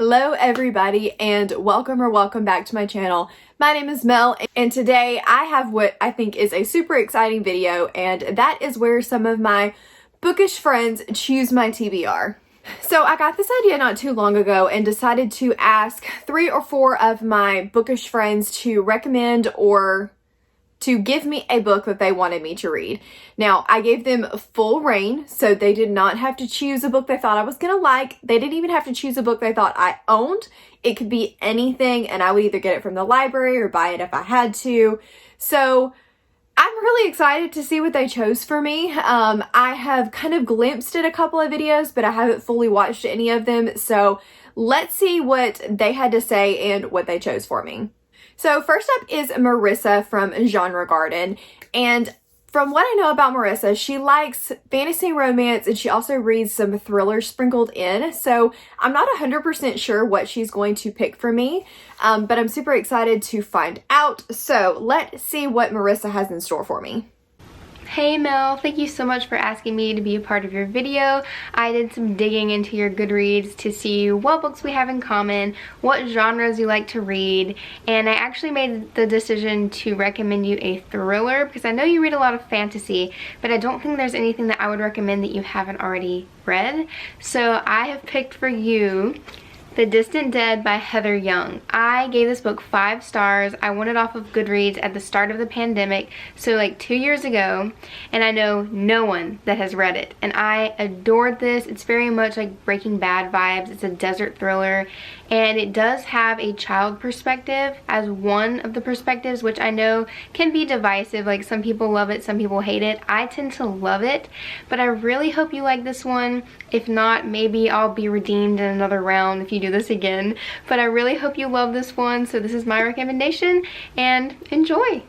Hello everybody and welcome back to my channel. My name is Mel and today I have what I think is a super exciting video, and that is where some of my bookish friends choose my TBR. So I got this idea not too long ago and decided to ask 3 or 4 of my bookish friends to recommend or to give me a book that they wanted me to read. Now, I gave them full reign, so they did not have to choose a book they thought I was gonna like. They didn't even have to choose a book they thought I owned. It could be anything, and I would either get it from the library or buy it if I had to. So I'm really excited to see what they chose for me. I have kind of glimpsed at a couple of videos, but I haven't fully watched any of them. So let's see what they had to say and what they chose for me. So first up is Marissa from Genre Garden, and from what I know about Marissa, she likes fantasy romance and she also reads some thrillers sprinkled in. So I'm not 100% sure what she's going to pick for me, but I'm super excited to find out. So let's see what Marissa has in store for me. Hey Mel, thank you so much for asking me to be a part of your video. I did some digging into your Goodreads to see what books we have in common, what genres you like to read, and I actually made the decision to recommend you a thriller because I know you read a lot of fantasy, but I don't think there's anything that I would recommend that you haven't already read. So I have picked for you The Distant Dead by Heather Young. I gave this book 5 stars. I won it off of Goodreads at the start of the pandemic, so like 2 years ago, and I know no one that has read it. And I adored this. It's very much like Breaking Bad vibes. It's a desert thriller, and it does have a child perspective as one of the perspectives, which I know can be divisive. Like some people love it, some people hate it. I tend to love it, but I really hope you like this one. If not, maybe I'll be redeemed in another round if you do this again, but I really hope you love this one. So this is my recommendation, and enjoy.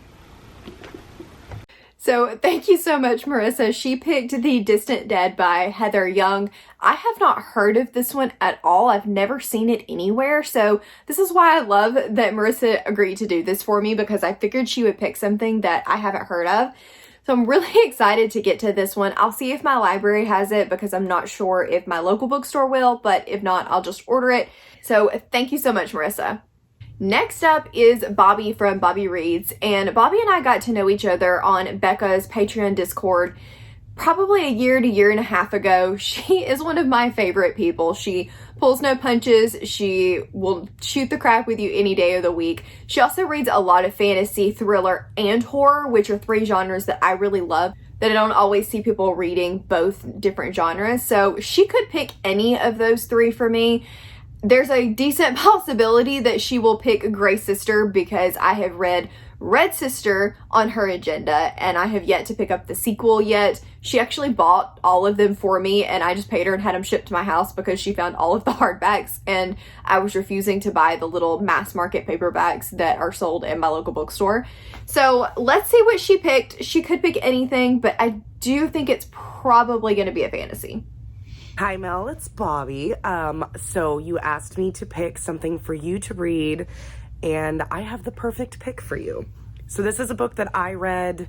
So thank you so much, Marissa. She picked The Distant Dead by Heather Young. I have not heard of this one at all. I've never seen it anywhere. So this is why I love that Marissa agreed to do this for me, because I figured she would pick something that I haven't heard of. So I'm really excited to get to this one. I'll see if my library has it because I'm not sure if my local bookstore will, but if not, I'll just order it. So thank you so much, Marissa. Next up is Bobby from Bobby Reads, and Bobby and I got to know each other on Becca's Patreon Discord probably a year to year and a half ago. She is one of my favorite people. She pulls no punches. She will shoot the crap with you any day of the week. She also reads a lot of fantasy, thriller, and horror, which are 3 genres that I really love, that I don't always see people reading both different genres. So she could pick any of those 3 for me. There's a decent possibility that she will pick Grey Sister because I have read Red Sister on her agenda and I have yet to pick up the sequel yet. She actually bought all of them for me and I just paid her and had them shipped to my house because she found all of the hardbacks and I was refusing to buy the little mass market paperbacks that are sold in my local bookstore. So let's see what she picked. She could pick anything, but I do think it's probably going to be a fantasy. Hi Mel, it's Bobby. So you asked me to pick something for you to read, and I have the perfect pick for you. So this is a book that I read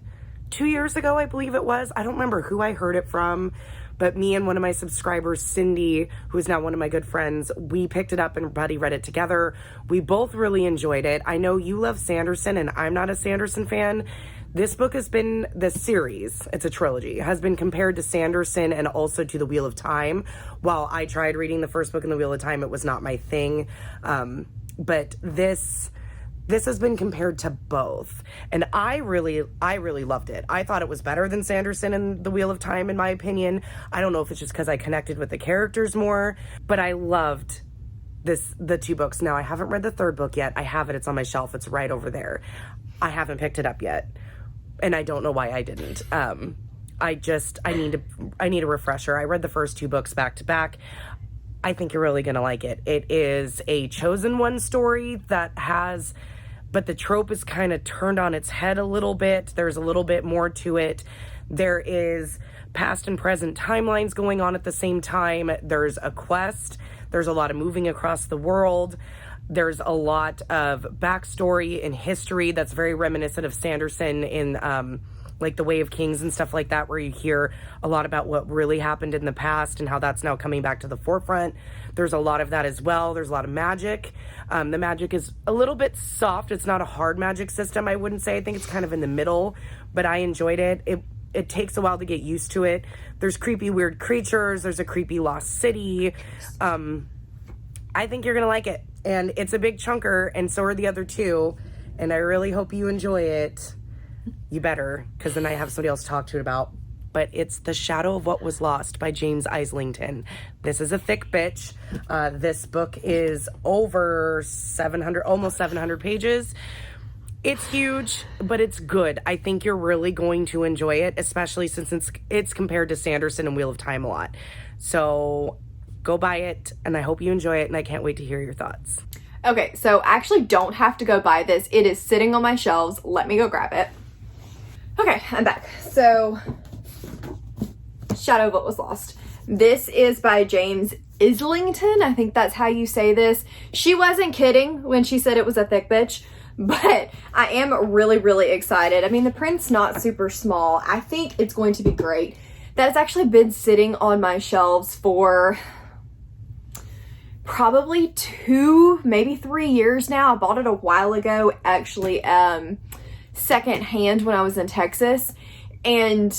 2 years ago, I believe it was. I don't remember who I heard it from, but me and one of my subscribers, Cindy, who is now one of my good friends, we picked it up and Buddy read it together. We both really enjoyed it. I know you love Sanderson, and I'm not a Sanderson fan. This book has been, this series, it's a trilogy, has been compared to Sanderson and also to The Wheel of Time. While I tried reading the first book in The Wheel of Time, it was not my thing. But this has been compared to both. And I really loved it. I thought it was better than Sanderson and The Wheel of Time, in my opinion. I don't know if it's just because I connected with the characters more, but I loved the 2 books. Now, I haven't read the 3rd book yet. I have it. It's on my shelf. It's right over there. I haven't picked it up yet. And I don't know why I didn't. I need a refresher. I read the first 2 books back to back. I think you're really gonna like it. It is a chosen one story but the trope is kind of turned on its head a little bit. There's a little bit more to it. There is past and present timelines going on at the same time. There's a quest. There's a lot of moving across the world. There's a lot of backstory and history that's very reminiscent of Sanderson in like The Way of Kings and stuff like that, where you hear a lot about what really happened in the past and how that's now coming back to the forefront. There's a lot of that as well. There's a lot of magic. The magic is a little bit soft. It's not a hard magic system, I wouldn't say. I think it's kind of in the middle, but I enjoyed it. It takes a while to get used to it. There's creepy, weird creatures. There's a creepy lost city. I think you're going to like it. And it's a big chunker, and so are the other two. And I really hope you enjoy it. You better, because then I have somebody else to talk to it about. But it's The Shadow of What Was Lost by James Islington. This is a thick bitch. This book is over 700, almost 700 pages. It's huge, but it's good. I think you're really going to enjoy it, especially since it's compared to Sanderson and Wheel of Time a lot. So go buy it, and I hope you enjoy it, and I can't wait to hear your thoughts. Okay, so I actually don't have to go buy this. It is sitting on my shelves. Let me go grab it. Okay, I'm back. So, Shadow of What Was Lost. This is by James Islington. I think that's how you say this. She wasn't kidding when she said it was a thick bitch, but I am really, really excited. I mean, the print's not super small. I think it's going to be great. That's actually been sitting on my shelves for probably 2, maybe 3 years now. I bought it a while ago, actually, secondhand when I was in Texas, and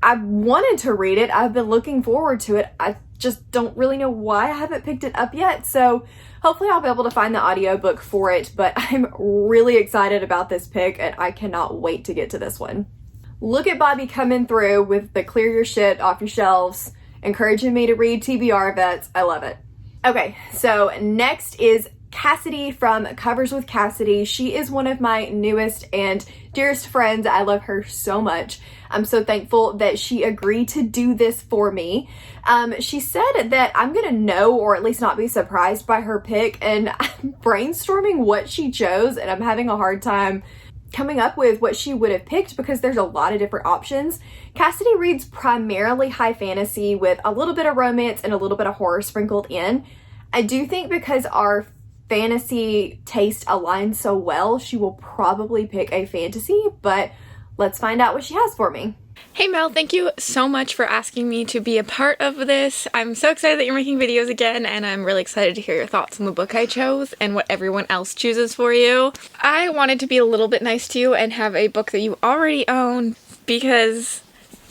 I wanted to read it. I've been looking forward to it. I just don't really know why I haven't picked it up yet, so hopefully I'll be able to find the audiobook for it, but I'm really excited about this pick, and I cannot wait to get to this one. Look at Bobby coming through with the clear your shit off your shelves, encouraging me to read TBR vets. I love it. Okay, so next is Cassidy from Covers with Cassidy. She is one of my newest and dearest friends. I love her so much. I'm so thankful that she agreed to do this for me. She said that I'm gonna know, or at least not be surprised by her pick, and I'm brainstorming what she chose, and I'm having a hard time coming up with what she would have picked because there's a lot of different options. Cassidy reads primarily high fantasy with a little bit of romance and a little bit of horror sprinkled in. I do think because our fantasy taste aligns so well, she will probably pick a fantasy, but let's find out what she has for me. Hey Mel, thank you so much for asking me to be a part of this. I'm so excited that you're making videos again, and I'm really excited to hear your thoughts on the book I chose and what everyone else chooses for you. I wanted to be a little bit nice to you and have a book that you already own because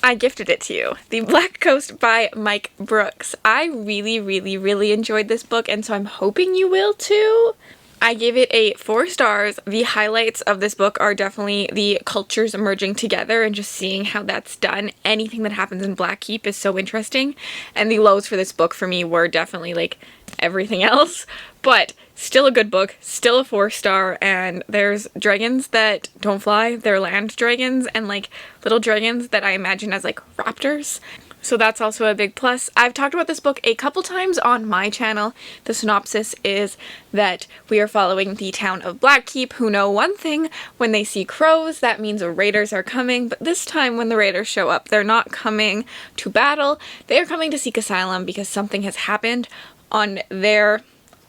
I gifted it to you. The Black Coast by Mike Brooks. I really, really, really enjoyed this book, and so I'm hoping you will too. I gave it a 4 stars. The highlights of this book are definitely the cultures merging together and just seeing how that's done. Anything that happens in Blackkeep is so interesting. And the lows for this book for me were definitely like everything else. But still a good book, still a 4-star, and there's dragons that don't fly. They're land dragons and like little dragons that I imagine as like raptors. So that's also a big plus. I've talked about this book a couple times on my channel. The synopsis is that we are following the town of Blackkeep, who know one thing: when they see crows, that means raiders are coming. But this time when the raiders show up, they're not coming to battle. They are coming to seek asylum because something has happened on their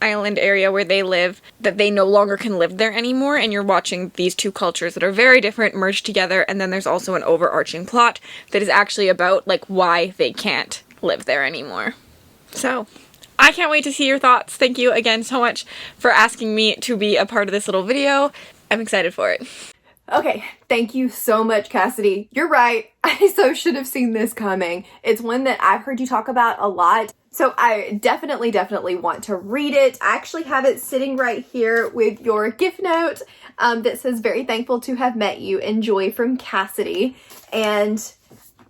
island area where they live that they no longer can live there anymore, and you're watching these two cultures that are very different merge together, and then there's also an overarching plot that is actually about like why they can't live there anymore. So I can't wait to see your thoughts. Thank you again so much for asking me to be a part of this little video. I'm excited for it. Okay, thank you so much, Cassidy. You're right. I so should have seen this coming. It's one that I've heard you talk about a lot. So I definitely want to read it. I actually have it sitting right here with your gift note that says, "Very thankful to have met you. Enjoy, from Cassidy." And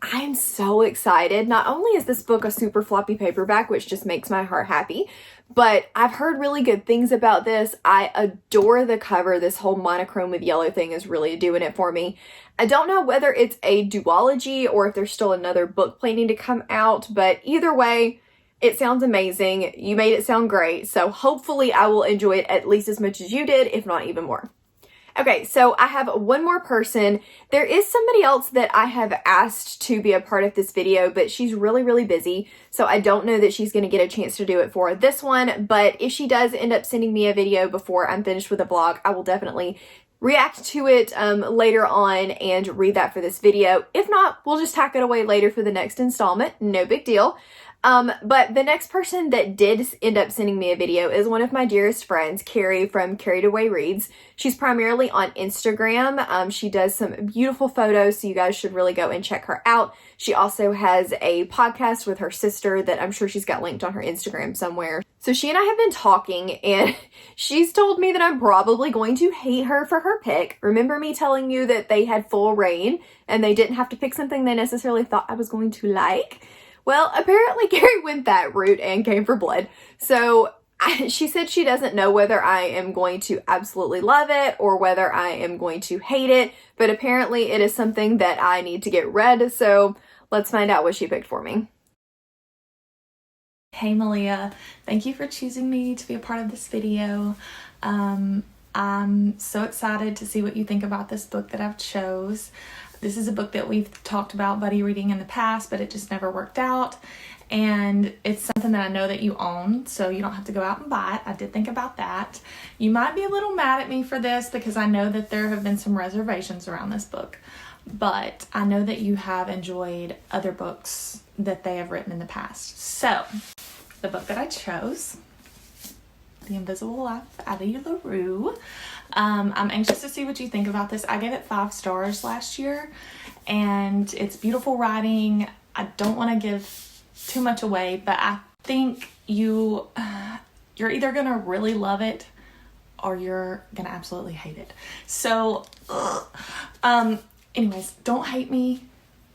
I'm so excited. Not only is this book a super floppy paperback, which just makes my heart happy, but I've heard really good things about this. I adore the cover. This whole monochrome with yellow thing is really doing it for me. I don't know whether it's a duology or if there's still another book planning to come out, but either way, it sounds amazing. You made it sound great. So hopefully I will enjoy it at least as much as you did, if not even more. Okay, so I have one more person. There is somebody else that I have asked to be a part of this video, but she's really, really busy. So I don't know that she's going to get a chance to do it for this one. But if she does end up sending me a video before I'm finished with the vlog, I will definitely react to it later on and read that for this video. If not, we'll just tack it away later for the next installment. No big deal. But the next person that did end up sending me a video is one of my dearest friends, Carrie from Carried Away Reads. She's primarily on Instagram. She does some beautiful photos, so you guys should really go and check her out. She also has a podcast with her sister that I'm sure she's got linked on her Instagram somewhere. So she and I have been talking, and she's told me that I'm probably going to hate her for her pick. Remember me telling you that they had full reign and they didn't have to pick something they necessarily thought I was going to like? Well, apparently Carrie went that route and came for blood. So she said she doesn't know whether I am going to absolutely love it or whether I am going to hate it, but apparently it is something that I need to get read. So let's find out what she picked for me. Hey Malia, thank you for choosing me to be a part of this video. I'm so excited to see what you think about this book that I've chose. This is a book that we've talked about buddy reading in the past, but it just never worked out. And it's something that I know that you own, so you don't have to go out and buy it. I did think about that. You might be a little mad at me for this because I know that there have been some reservations around this book, but I know that you have enjoyed other books that they have written in the past. So, the book that I chose, The Invisible Life of Addie LaRue. I'm anxious to see what you think about this. I gave it 5 stars last year, and it's beautiful writing. I don't want to give too much away, but I think you're either gonna really love it or you're gonna absolutely hate it. So, anyways, don't hate me.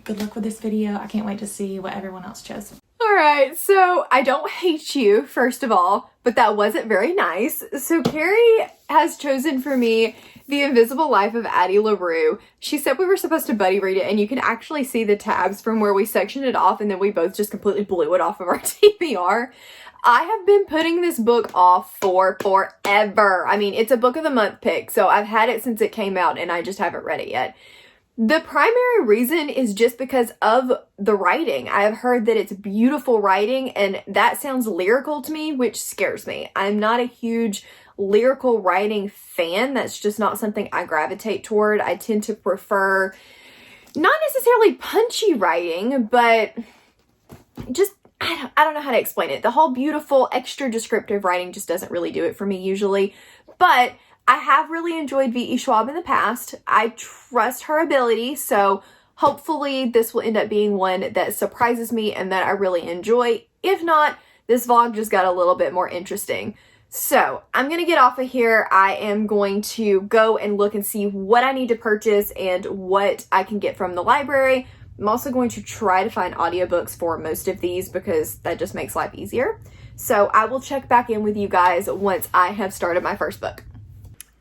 Good luck with this video. I can't wait to see what everyone else chose. Alright, so I don't hate you, first of all, but that wasn't very nice. So Carrie has chosen for me The Invisible Life of Addie LaRue. She said we were supposed to buddy read it, and you can actually see the tabs from where we sectioned it off, and then we both just completely blew it off of our TBR. I have been putting this book off for forever. I mean, it's a book of the month pick, so I've had it since it came out, and I just haven't read it yet. The primary reason is just because of the writing. I have heard that it's beautiful writing, and that sounds lyrical to me, which scares me. I'm not a huge lyrical writing fan. That's just not something I gravitate toward. I tend to prefer not necessarily punchy writing, but just, I don't know how to explain it. The whole beautiful, extra descriptive writing just doesn't really do it for me usually. But I have really enjoyed V.E. Schwab in the past. I trust her ability, so hopefully this will end up being one that surprises me and that I really enjoy. If not, this vlog just got a little bit more interesting. So I'm going to get off of here. I am going to go and look and see what I need to purchase and what I can get from the library. I'm also going to try to find audiobooks for most of these because that just makes life easier. So I will check back in with you guys once I have started my first book.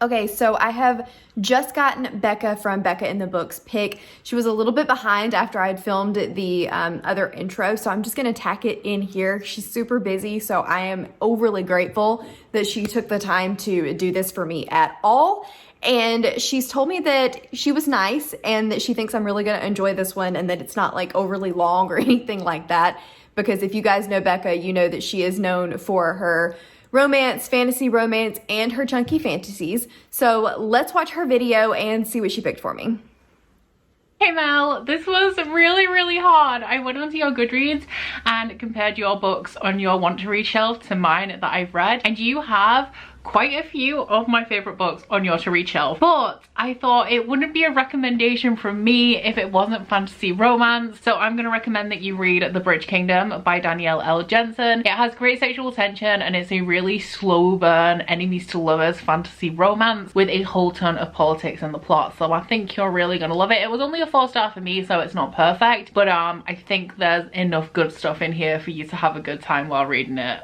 Okay, so I have just gotten Becca from Becca in the Books pick. She was a little bit behind after I had filmed the other intro, so I'm just going to tack it in here. She's super busy, so I am overly grateful that she took the time to do this for me at all. And she's told me that she was nice and that she thinks I'm really going to enjoy this one and that it's not like overly long or anything like that. Because if you guys know Becca, you know that she is known for her romance, fantasy romance, and her chunky fantasies. So let's watch her video and see what she picked for me. Hey Mel, this was really hard. I went onto your Goodreads and compared your books on your want to read shelf to mine that I've read, and you have quite a few of my favorite books on your to read shelf, but I thought it wouldn't be a recommendation from me if it wasn't fantasy romance, so I'm going to recommend that you read The Bridge Kingdom by Danielle L. Jensen. It has great sexual tension and it's a really slow burn enemies to lovers fantasy romance with a whole ton of politics in the plot, so I think you're really going to love it. It was only a 4-star for me, so it's not perfect, but I think there's enough good stuff in here for you to have a good time while reading it.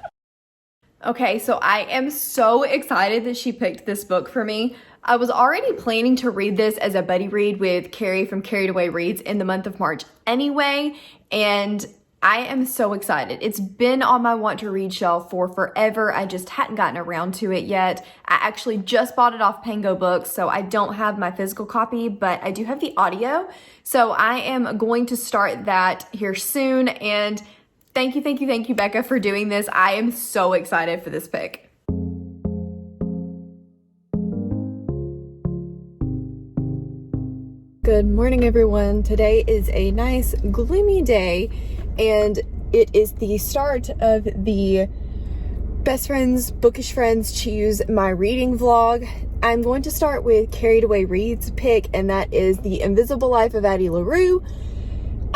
Okay, so I am so excited that she picked this book for me. I was already planning to read this as a buddy read with Carrie from Carried Away Reads in the month of March anyway, and I am so excited. It's been on my want to read shelf for forever. I just hadn't gotten around to it yet. I actually just bought it off Pango Books, so I don't have my physical copy, but I do have the audio. So I am going to start that here soon, and thank you, Becca, for doing this. I am so excited for this pick. Good morning, everyone. Today is a nice gloomy day, and it is the start of the Best Friends, Bookish Friends Choose My Reading vlog. I'm going to start with Carried Away Reads pick, and that is The Invisible Life of Addie LaRue.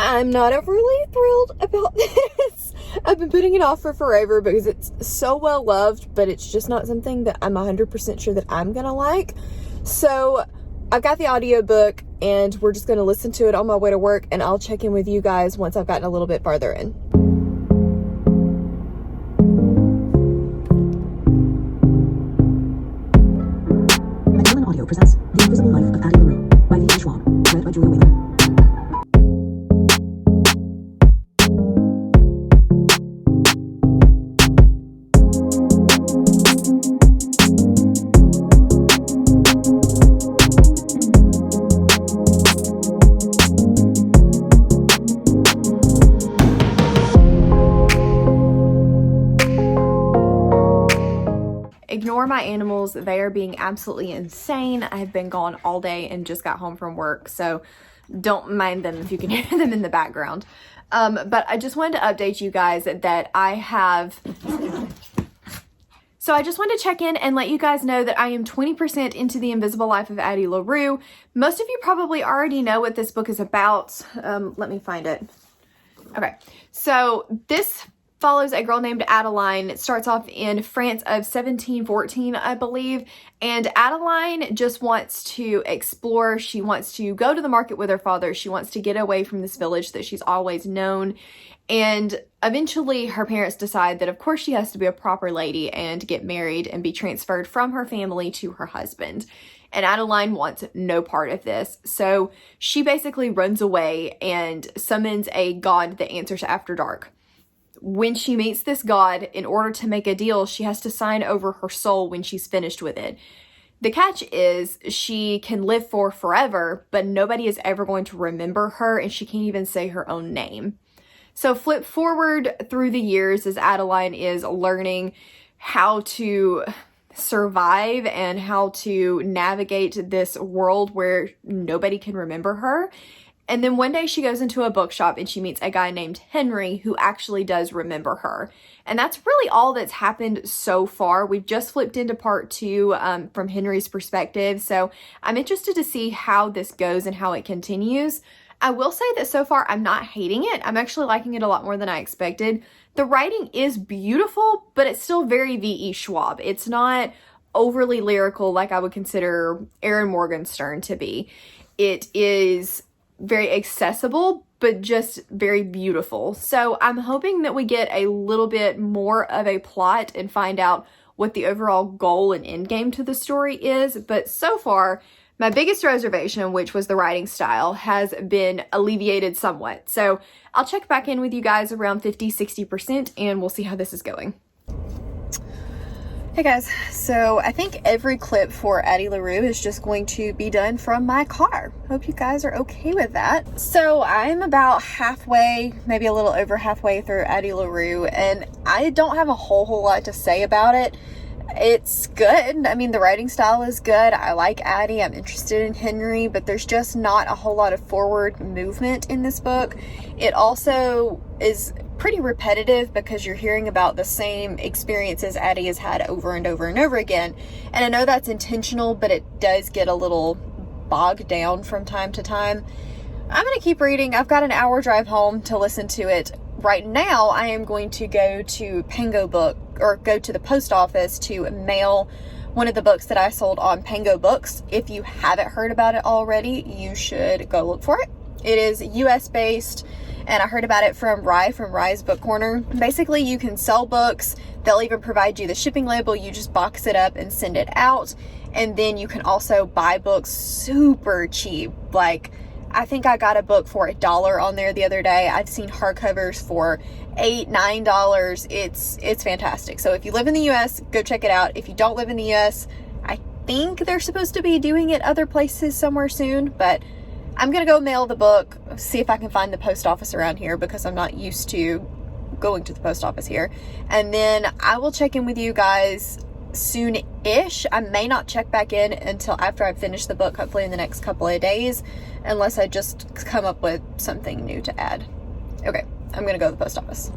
I'm not overly thrilled about this. I've been putting it off for forever because it's so well loved, but it's just not something that I'm 100% sure that I'm gonna like. So I've got the audiobook and we're just gonna listen to it on my way to work, and I'll check in with you guys once I've gotten a little bit farther in. Macmillan Audio presents The Invisible Life of Addie LaRue by V. Schwab, read by Julia Wheeler. Ignore my animals, they are being absolutely insane. I have been gone all day and just got home from work, so don't mind them if you can hear them in the background. But I just wanted to update you guys that I just wanted to check in and let you guys know that I am 20% into The Invisible Life of Addie LaRue. Most of you probably already know what this book is about. Let me find it. Okay, so this follows a girl named Adeline. It starts off in France of 1714, I believe, and Adeline just wants to explore. She wants to go to the market with her father. She wants to get away from this village that she's always known, and eventually her parents decide that of course she has to be a proper lady and get married and be transferred from her family to her husband. And Adeline wants no part of this, so she basically runs away and summons a god that answers after dark. When she meets this god, in order to make a deal, she has to sign over her soul when she's finished with it. The catch is she can live for forever, but nobody is ever going to remember her, and she can't even say her own name. So flip forward through the years as Adeline is learning how to survive and how to navigate this world where nobody can remember her. And then one day she goes into a bookshop and she meets a guy named Henry who actually does remember her. And that's really all that's happened so far. We've just flipped into part 2 from Henry's perspective. So I'm interested to see how this goes and how it continues. I will say that so far I'm not hating it. I'm actually liking it a lot more than I expected. The writing is beautiful, but it's still very V.E. Schwab. It's not overly lyrical like I would consider Erin Morgenstern to be. It is very accessible, but just very beautiful. So I'm hoping that we get a little bit more of a plot and find out what the overall goal and end game to the story is. But so far, my biggest reservation, which was the writing style, has been alleviated somewhat. So I'll check back in with you guys around 50-60% and we'll see how this is going. Hey guys, so I think every clip for Addie LaRue is just going to be done from my car. Hope you guys are okay with that. So I'm about halfway, maybe a little over halfway through Addie LaRue, and I don't have a whole lot to say about it. It's good. I mean, the writing style is good. I like Addie. I'm interested in Henry, but there's just not a whole lot of forward movement in this book. It also is pretty repetitive because you're hearing about the same experiences Addie has had over and over and over again. And I know that's intentional, but it does get a little bogged down from time to time. I'm going to keep reading. I've got an hour drive home to listen to it. Right now, I am going to go to go to the post office to mail one of the books that I sold on Pango Books. If you haven't heard about it already, you should go look for it. It is US based, and I heard about it from Rye's Book Corner. Basically, you can sell books. They'll even provide you the shipping label. You just box it up and send it out. And then you can also buy books super cheap. Like, I think I got a book for $1 on there the other day. I've seen hardcovers for $8, $9. It's fantastic. So if you live in the US, go check it out. If you don't live in the US, I think they're supposed to be doing it other places somewhere soon, but I'm gonna go mail the book, see if I can find the post office around here because I'm not used to going to the post office here. And then I will check in with you guys soon-ish. I may not check back in until after I finish the book, hopefully in the next couple of days, unless I just come up with something new to add. Okay, I'm gonna go to the post office.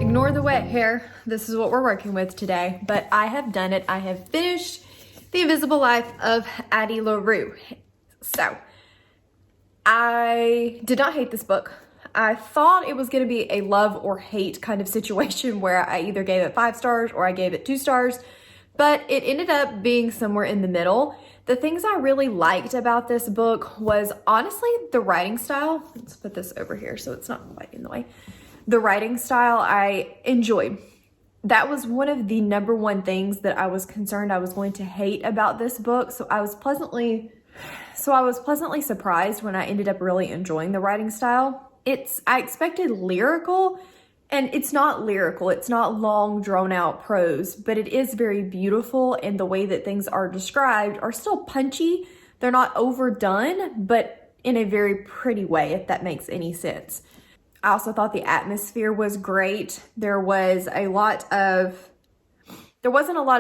Ignore the wet hair. This is what we're working with today, but I have done it. I have finished The Invisible Life of Addie LaRue. So, I did not hate this book. I thought it was going to be a love or hate kind of situation where I either gave it 5 stars or I gave it 2 stars, but it ended up being somewhere in the middle. The things I really liked about this book was honestly the writing style. Let's put this over here so it's not quite in the way. The writing style I enjoyed. That was one of the number one things that I was concerned I was going to hate about this book. So I was pleasantly surprised when I ended up really enjoying the writing style. I expected lyrical, and it's not lyrical. It's not long drawn out prose, but it is very beautiful, and the way that things are described are still punchy. They're not overdone, but in a very pretty way, if that makes any sense. I also thought the atmosphere was great. There wasn't a lot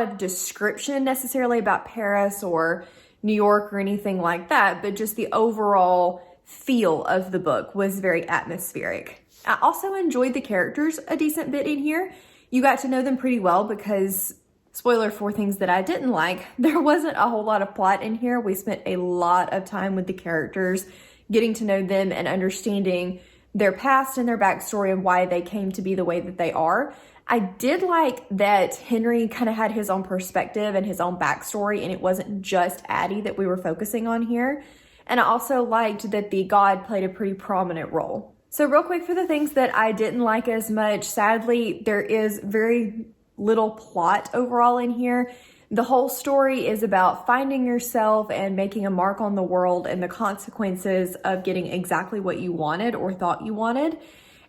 of description necessarily about Paris or New York or anything like that, but just the overall feel of the book was very atmospheric. I also enjoyed the characters a decent bit in here. You got to know them pretty well because, spoiler for things that I didn't like, there wasn't a whole lot of plot in here. We spent a lot of time with the characters, getting to know them and understanding their past and their backstory and why they came to be the way that they are. I did like that Henry kind of had his own perspective and his own backstory, and it wasn't just Addie that we were focusing on here. And I also liked that the god played a pretty prominent role. So real quick for the things that I didn't like as much, sadly, there is very little plot overall in here. The whole story is about finding yourself and making a mark on the world and the consequences of getting exactly what you wanted or thought you wanted.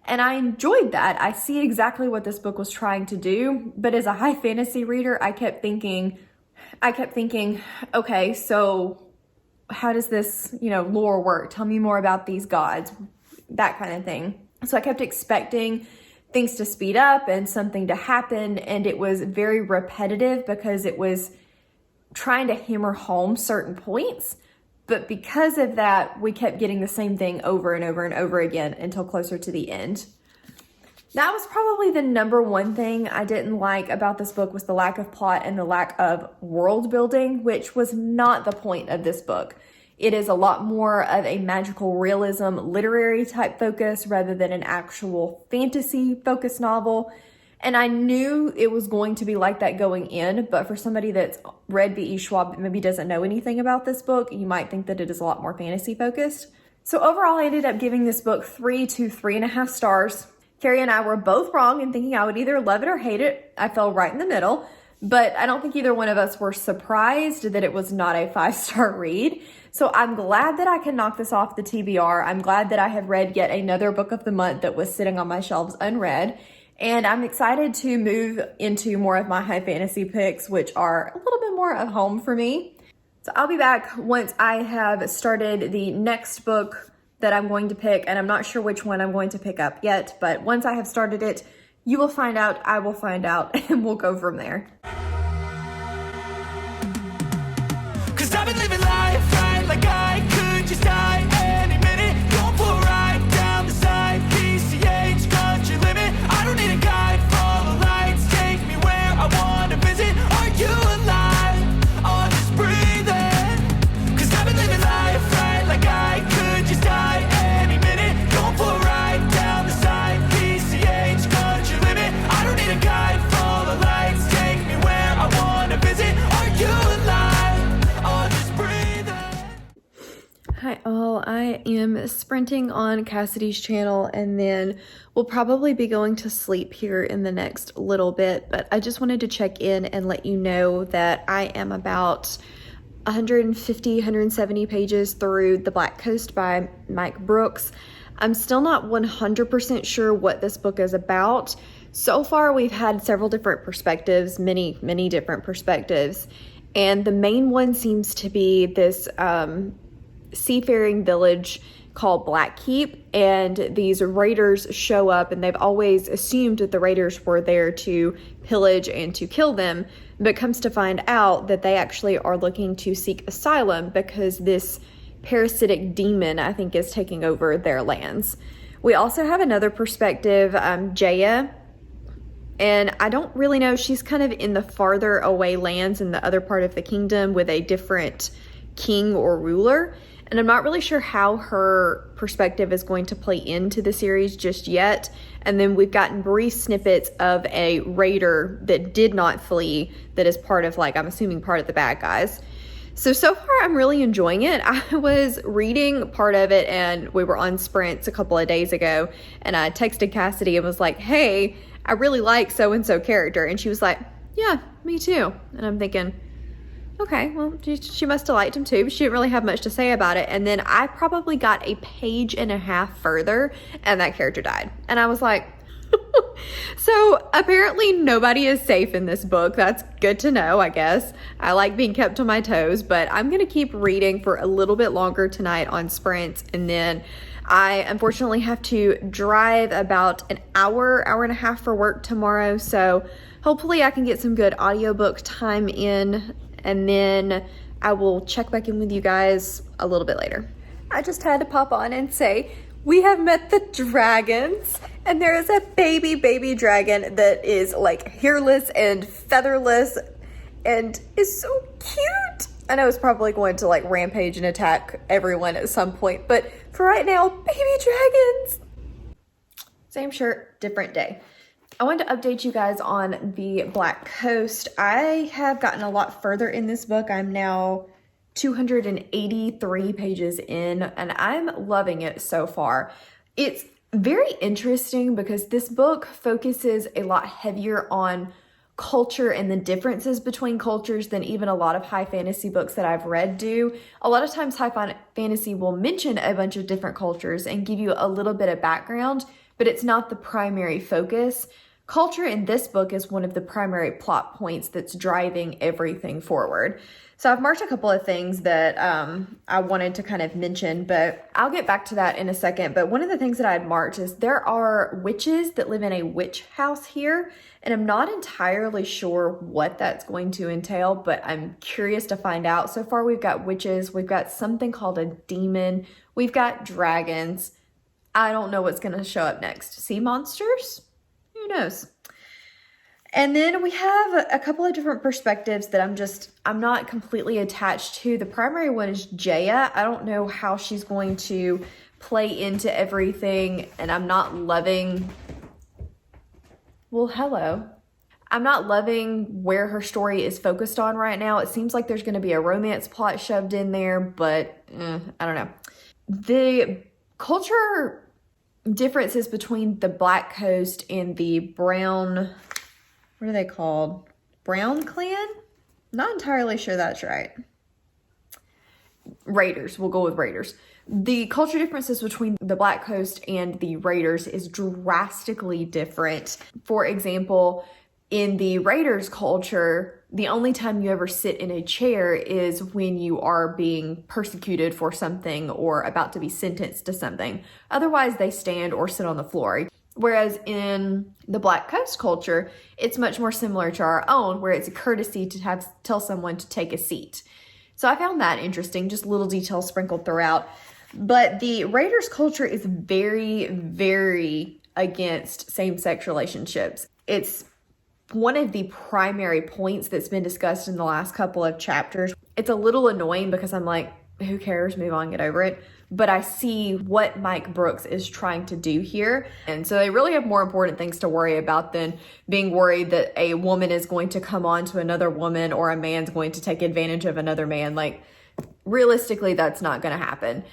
And I enjoyed that. I see exactly what this book was trying to do, but as a high fantasy reader, I kept thinking, okay, so how does this, lore work? Tell me more about these gods, that kind of thing. So I kept expecting things to speed up and something to happen, and it was very repetitive because it was trying to hammer home certain points. But because of that, we kept getting the same thing over and over and over again until closer to the end. That was probably the number one thing I didn't like about this book, was the lack of plot and the lack of world building, which was not the point of this book. It is a lot more of a magical realism, literary type focus rather than an actual fantasy focused novel. And I knew it was going to be like that going in, but for somebody that's read B.E. Schwab that maybe doesn't know anything about this book, you might think that it is a lot more fantasy focused. So overall, I ended up giving this book 3 to 3.5 stars. Carrie and I were both wrong in thinking I would either love it or hate it. I fell right in the middle, but I don't think either one of us were surprised that it was not a 5-star read. So I'm glad that I can knock this off the TBR. I'm glad that I have read yet another book of the month that was sitting on my shelves unread. And I'm excited to move into more of my high fantasy picks, which are a little bit more of home for me. So I'll be back once I have started the next book that I'm going to pick, and I'm not sure which one I'm going to pick up yet, but once I have started it, you will find out, I will find out, and we'll go from there. 'Cause I've been living life right like I could just die any minute. Going for a ride down the side, PCH, country limit. I don't need a guide, follow lights, take me where I want to visit. Are you alive? Or just breathing? 'Cause I've been living life right like I could just die any minute. Going for a ride down the side, PCH, country limit. I don't need a guide, follow lights, take me where I want to visit. Are you alive? Or just breathing? Hi all, sprinting on Cassidy's channel, and then we'll probably be going to sleep here in the next little bit. But I just wanted to check in and let you know that I am about 150, 170 pages through The Black Coast by Mike Brooks. I'm still not 100% sure what this book is about. So far, we've had several different perspectives, many different perspectives. And the main one seems to be this seafaring village called Blackkeep, and these raiders show up, and they've always assumed that the raiders were there to pillage and to kill them, but comes to find out that they actually are looking to seek asylum because this parasitic demon, I think, is taking over their lands. We also have another perspective, Jaya, and I don't really know, she's kind of in the farther away lands in the other part of the kingdom with a different king or ruler. And I'm not really sure how her perspective is going to play into the series just yet. And then we've gotten brief snippets of a raider that did not flee, that is part of, like, I'm assuming part of the bad guys. So far I'm really enjoying it. I was reading part of it and we were on sprints a couple of days ago, and I texted Cassidy and was like, hey, I really like so-and-so character. And she was like, yeah, me too. And I'm thinking, okay, well, she must have liked him too, but she didn't really have much to say about it. And then I probably got a page and a half further and that character died. And I was like, so apparently nobody is safe in this book. That's good to know, I guess. I like being kept on my toes, but I'm going to keep reading for a little bit longer tonight on sprints. And then I unfortunately have to drive about an hour and a half for work tomorrow. So hopefully I can get some good audiobook time in, and then I will check back in with you guys a little bit later. I just had to pop on and say, we have met the dragons, and there is a baby dragon that is like hairless and featherless and is so cute. I know it's probably going to like rampage and attack everyone at some point, but for right now, baby dragons. Same shirt, different day. I wanted to update you guys on the Black Coast. I have gotten a lot further in this book. I'm now 283 pages in, and I'm loving it so far. It's very interesting because this book focuses a lot heavier on culture and the differences between cultures than even a lot of high fantasy books that I've read do. A lot of times high fantasy will mention a bunch of different cultures and give you a little bit of background, but it's not the primary focus. Culture in this book is one of the primary plot points that's driving everything forward. So I've marked a couple of things that I wanted to kind of mention, but I'll get back to that in a second. But one of the things that I had marked is there are witches that live in a witch house here, and I'm not entirely sure what that's going to entail, but I'm curious to find out. So far we've got witches, we've got something called a demon, we've got dragons. I don't know what's going to show up next. Sea monsters? Who knows? And then we have a couple of different perspectives that I'm not completely attached to. The primary one is Jaya. I don't know how she's going to play into everything, and I'm not loving, well, hello. I'm not loving where her story is focused on right now. It seems like there's going to be a romance plot shoved in there, but I don't know. The culture differences between the Black Coast and the Brown, what are they called? Brown clan? Not entirely sure that's right. Raiders, we'll go with Raiders. The culture differences between the Black Coast and the Raiders is drastically different. For example, in the Raiders culture, the only time you ever sit in a chair is when you are being persecuted for something or about to be sentenced to something. Otherwise, they stand or sit on the floor. Whereas in the Black Coast culture, it's much more similar to our own, where it's a courtesy to tell someone to take a seat. So I found that interesting, just little details sprinkled throughout. But the Raiders culture is very, very against same-sex relationships. It's one of the primary points that's been discussed in the last couple of chapters. It's a little annoying because I'm like, who cares? Move on, get over it. But I see what Mike Brooks is trying to do here. And so they really have more important things to worry about than being worried that a woman is going to come on to another woman or a man's going to take advantage of another man. Like, realistically, that's not going to happen.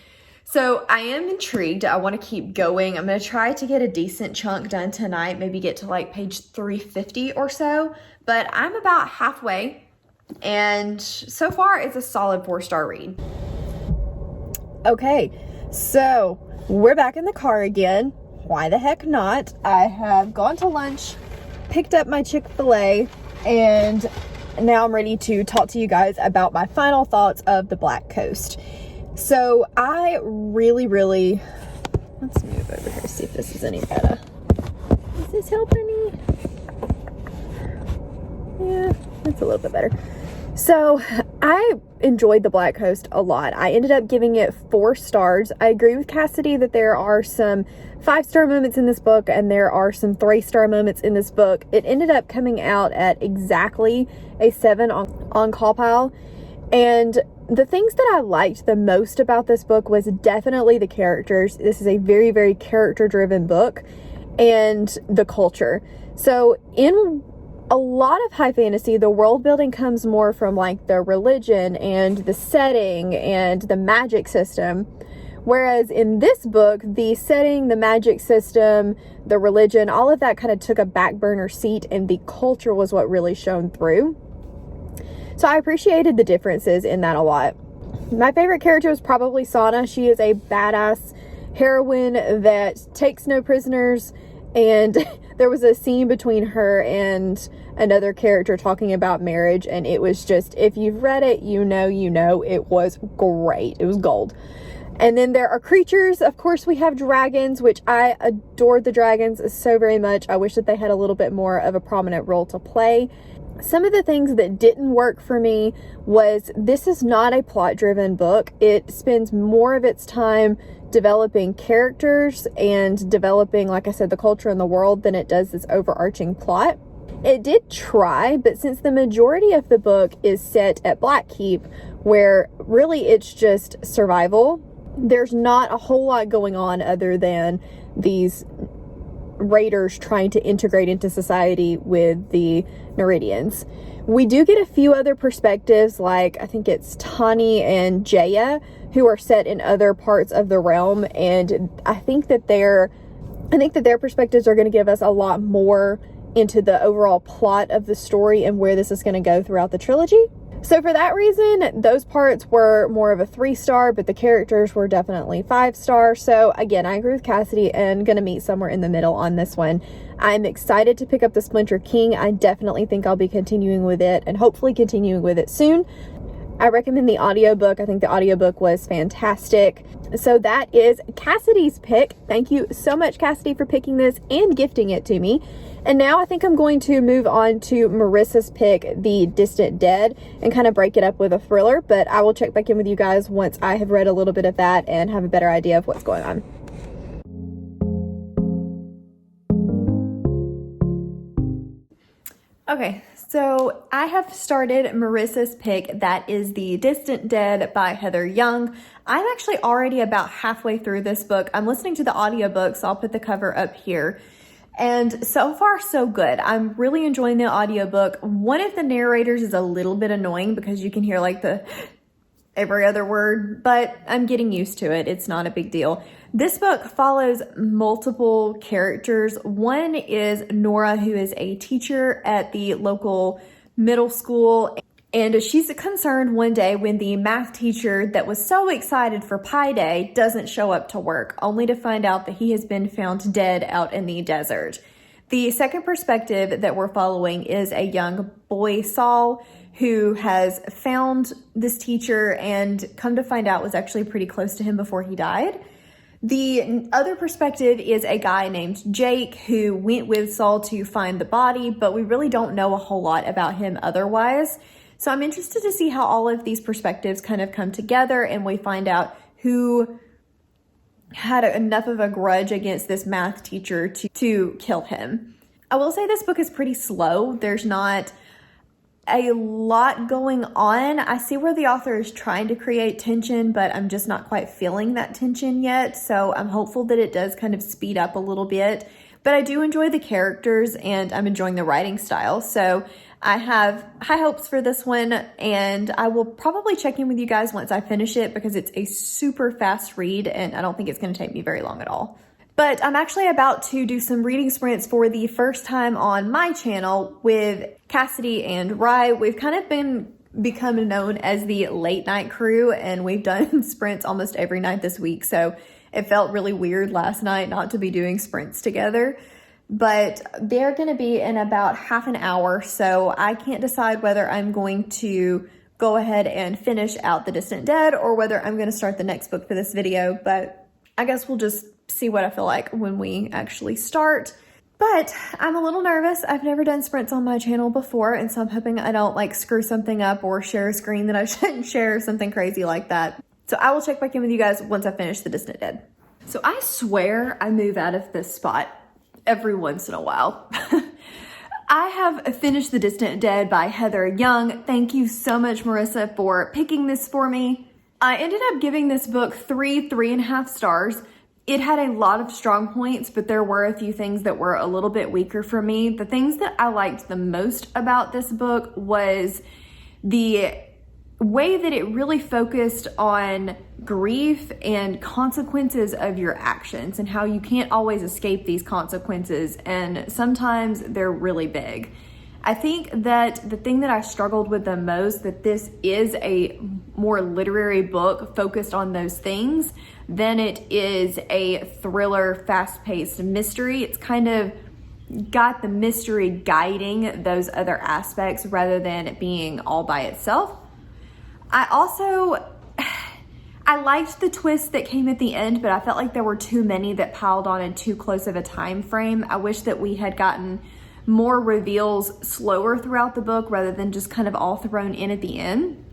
So I am intrigued. I want to keep going. I'm going to try to get a decent chunk done tonight, maybe get to like page 350 or so, but I'm about halfway, and so far it's a solid 4-star read. Okay, so we're back in the car again. Why the heck not? I have gone to lunch, picked up my Chick-fil-A, and now I'm ready to talk to you guys about my final thoughts of The Black Coast. So I really, let's move over here, see if this is any better. Is this helping me? Yeah, that's a little bit better. So I enjoyed The Black Coast a lot. I ended up giving it 4 stars. I agree with Cassidy that there are some 5-star moments in this book and there are some 3-star moments in this book. It ended up coming out at exactly a 7 on Callpile. And the things that I liked the most about this book was definitely the characters. This is a very, very character-driven book, and the culture. So in a lot of high fantasy, the world building comes more from like the religion and the setting and the magic system. Whereas in this book, the setting, the magic system, the religion, all of that kind of took a back burner seat, and the culture was what really shone through. So I appreciated the differences in that a lot. My favorite character was probably Sana. She is a badass heroine that takes no prisoners, and there was a scene between her and another character talking about marriage, and it was just, if you've read it, you know, it was great. It was gold. And then there are creatures. Of course, we have dragons, which I adored the dragons so very much. I wish that they had a little bit more of a prominent role to play. Some of the things that didn't work for me was this is not a plot-driven book. It spends more of its time developing characters and developing, like I said, the culture and the world than it does this overarching plot. It did try, but since the majority of the book is set at Blackkeep, where really it's just survival, there's not a whole lot going on other than these raiders trying to integrate into society with the Neridians. We do get a few other perspectives, like I think it's Tani and Jaya, who are set in other parts of the realm, and I think that their perspectives are going to give us a lot more into the overall plot of the story and where this is going to go throughout the trilogy. So for that reason, those parts were more of a 3-star, but the characters were definitely 5-star. So again, I agree with Cassidy and gonna meet somewhere in the middle on this one. I'm excited to pick up the Splinter King. I definitely think I'll be continuing with it and hopefully continuing with it soon. I recommend the audiobook. I think the audiobook was fantastic. So that is Cassidy's pick. Thank you so much, Cassidy, for picking this and gifting it to me. And now I think I'm going to move on to Marissa's pick, The Distant Dead, and kind of break it up with a thriller. But I will check back in with you guys once I have read a little bit of that and have a better idea of what's going on. Okay, so I have started Marissa's pick. That is The Distant Dead by Heather Young. I'm actually already about halfway through this book. I'm listening to the audiobook, so I'll put the cover up here. And so far, so good. I'm really enjoying the audiobook. One of the narrators is a little bit annoying because you can hear like the every other word, but I'm getting used to it. It's not a big deal. This book follows multiple characters. One is Nora, who is a teacher at the local middle school. And she's concerned one day when the math teacher that was so excited for Pi Day doesn't show up to work, only to find out that he has been found dead out in the desert. The second perspective that we're following is a young boy, Saul, who has found this teacher and come to find out was actually pretty close to him before he died. The other perspective is a guy named Jake who went with Saul to find the body, but we really don't know a whole lot about him otherwise. So I'm interested to see how all of these perspectives kind of come together and we find out who had enough of a grudge against this math teacher to kill him. I will say this book is pretty slow. There's not a lot going on. I see where the author is trying to create tension, but I'm just not quite feeling that tension yet. So I'm hopeful that it does kind of speed up a little bit. But I do enjoy the characters and I'm enjoying the writing style. So I have high hopes for this one, and I will probably check in with you guys once I finish it because it's a super fast read and I don't think it's going to take me very long at all. But I'm actually about to do some reading sprints for the first time on my channel with Cassidy and Rye. We've kind of become known as the late night crew, and we've done sprints almost every night this week, so it felt really weird last night not to be doing sprints together. But they're going to be in about half an hour, so I can't decide whether I'm going to go ahead and finish out The Distant Dead or whether I'm going to start the next book for this video, but I guess we'll just see what I feel like when we actually start. But I'm a little nervous. I've never done sprints on my channel before, and so I'm hoping I don't like screw something up or share a screen that I shouldn't share or something crazy like that. So I will check back in with you guys once I finish The Distant Dead. So I swear I move out of this spot every once in a while. I have finished The Distant Dead by Heather Young. Thank you so much, Marissa, for picking this for me. I ended up giving this book 3.5 stars. It had a lot of strong points, but there were a few things that were a little bit weaker for me. The things that I liked the most about this book was the way that it really focused on grief and consequences of your actions and how you can't always escape these consequences, and sometimes they're really big. I think that the thing that I struggled with the most, that this is a more literary book focused on those things than it is a thriller, fast-paced mystery. It's kind of got the mystery guiding those other aspects rather than it being all by itself. I liked the twist that came at the end, but I felt like there were too many that piled on in too close of a time frame. I wish that we had gotten more reveals slower throughout the book rather than just kind of all thrown in at the end.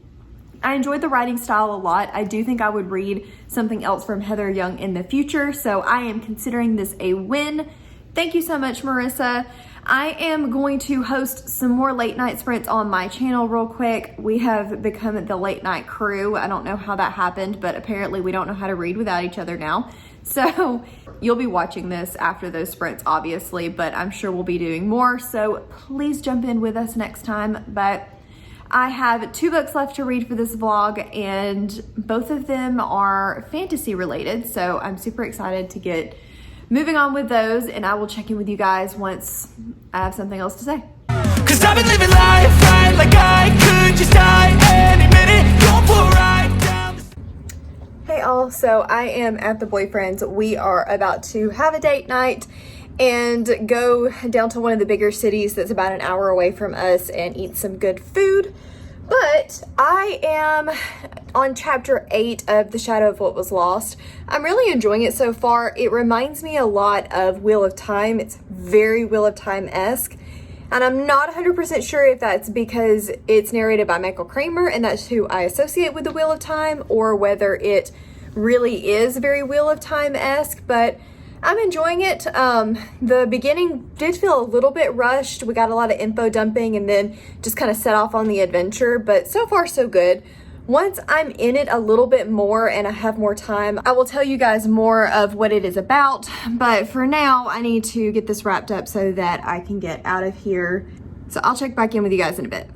I enjoyed the writing style a lot. I do think I would read something else from Heather Young in the future, so I am considering this a win. Thank you so much, Marissa. I am going to host some more late night sprints on my channel real quick. We have become the late night crew. I don't know how that happened, but apparently we don't know how to read without each other now. So you'll be watching this after those sprints, obviously, but I'm sure we'll be doing more. So please jump in with us next time. But I have 2 books left to read for this vlog, and both of them are fantasy related. So I'm super excited to get moving on with those, and I will check in with you guys once I have something else to say. Cause I've been living life right like I could just die any minute. Going for a ride down the... Hey all, so I am at the boyfriend's. We are about to have a date night and go down to one of the bigger cities that's about an hour away from us and eat some good food. But I am on chapter 8 of The Shadow of What Was Lost. I'm really enjoying it so far. It reminds me a lot of Wheel of Time. It's very Wheel of Time-esque. And I'm not 100% sure if that's because it's narrated by Michael Kramer and that's who I associate with the Wheel of Time, or whether it really is very Wheel of Time-esque, but I'm enjoying it. The beginning did feel a little bit rushed. We got a lot of info dumping and then just kind of set off on the adventure, but so far so good. Once I'm in it a little bit more and I have more time, I will tell you guys more of what it is about. But for now, I need to get this wrapped up so that I can get out of here. So I'll check back in with you guys in a bit.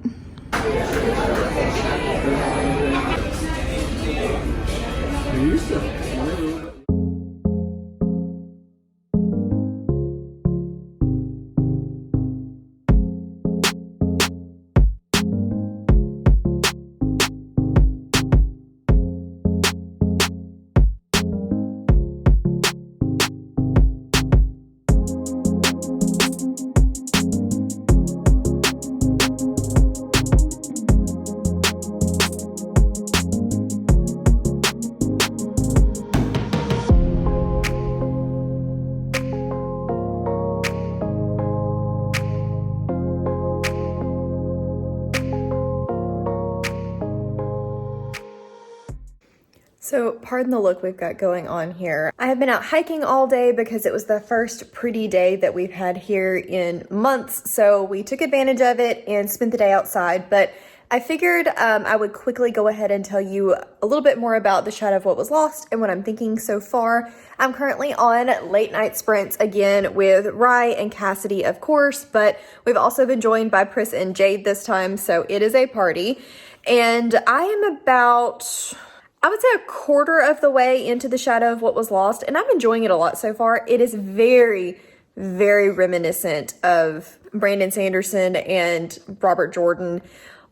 So pardon the look we've got going on here. I have been out hiking all day because it was the first pretty day that we've had here in months. So we took advantage of it and spent the day outside. But I figured I would quickly go ahead and tell you a little bit more about The Shadow of What Was Lost and what I'm thinking so far. I'm currently on late night sprints again with Rye and Cassidy, of course, but we've also been joined by Pris and Jade this time, so it is a party. And I am about, I would say, a quarter of the way into The Shadow of What Was Lost, and I'm enjoying it a lot so far. It is very, very reminiscent of Brandon Sanderson and Robert Jordan,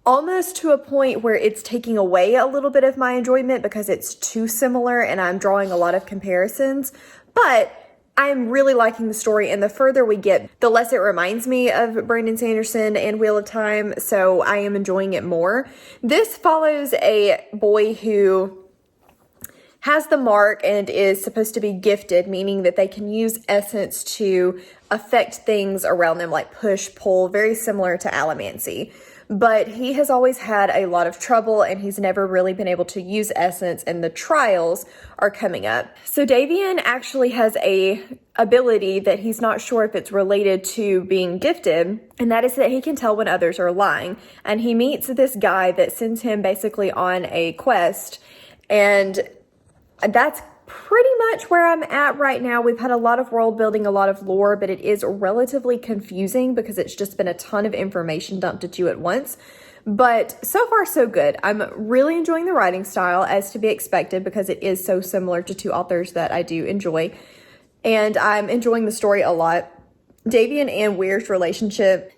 almost to a point where it's taking away a little bit of my enjoyment because it's too similar and I'm drawing a lot of comparisons. But I'm really liking the story, and the further we get, the less it reminds me of Brandon Sanderson and Wheel of Time, so I am enjoying it more. This follows a boy who has the mark and is supposed to be gifted, meaning that they can use essence to affect things around them, like push, pull, very similar to allomancy. But he has always had a lot of trouble and he's never really been able to use essence, and the trials are coming up. So Davian actually has a ability that he's not sure if it's related to being gifted, and that is that he can tell when others are lying. And he meets this guy that sends him basically on a quest, and that's pretty much where I'm at right now. We've had a lot of world building, a lot of lore, but it is relatively confusing because it's just been a ton of information dumped at you at once. But so far, so good. I'm really enjoying the writing style, as to be expected, because it is so similar to two authors that I do enjoy. And I'm enjoying the story a lot. Davian and Weir's relationship,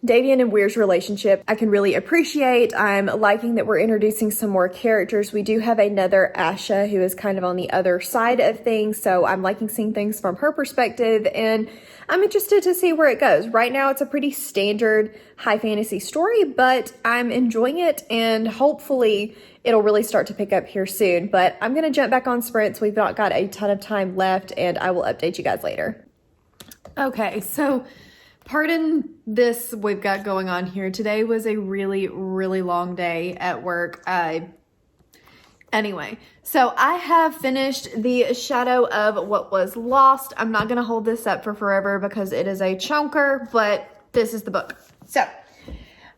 I can really appreciate. I'm liking that we're introducing some more characters. We do have another Asha who is kind of on the other side of things, so I'm liking seeing things from her perspective, and I'm interested to see where it goes. Right now, it's a pretty standard high fantasy story, but I'm enjoying it, and hopefully it'll really start to pick up here soon. But I'm going to jump back on sprints. We've not got a ton of time left, and I will update you guys later. Okay, so pardon this we've got going on here. Today was a really, really long day at work. Anyway, so I have finished The Shadow of What Was Lost. I'm not going to hold this up for forever because it is a chunker, but this is the book. So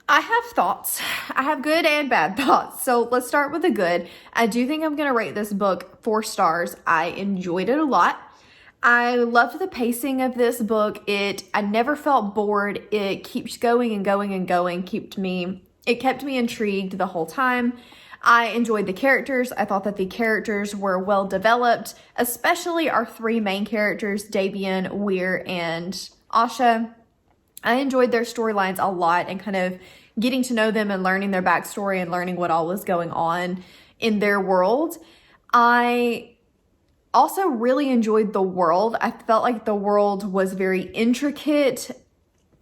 I have thoughts. I have good and bad thoughts. So let's start with the good. I do think I'm going to rate this book 4 stars. I enjoyed it a lot. I loved the pacing of this book. I never felt bored. It keeps going and going and going. It kept me intrigued the whole time. I enjoyed the characters. I thought that the characters were well developed, especially our 3 main characters, Davian, Weir, and Asha. I enjoyed their storylines a lot and kind of getting to know them and learning their backstory and learning what all was going on in their world. I also really enjoyed the world. I felt like the world was very intricate,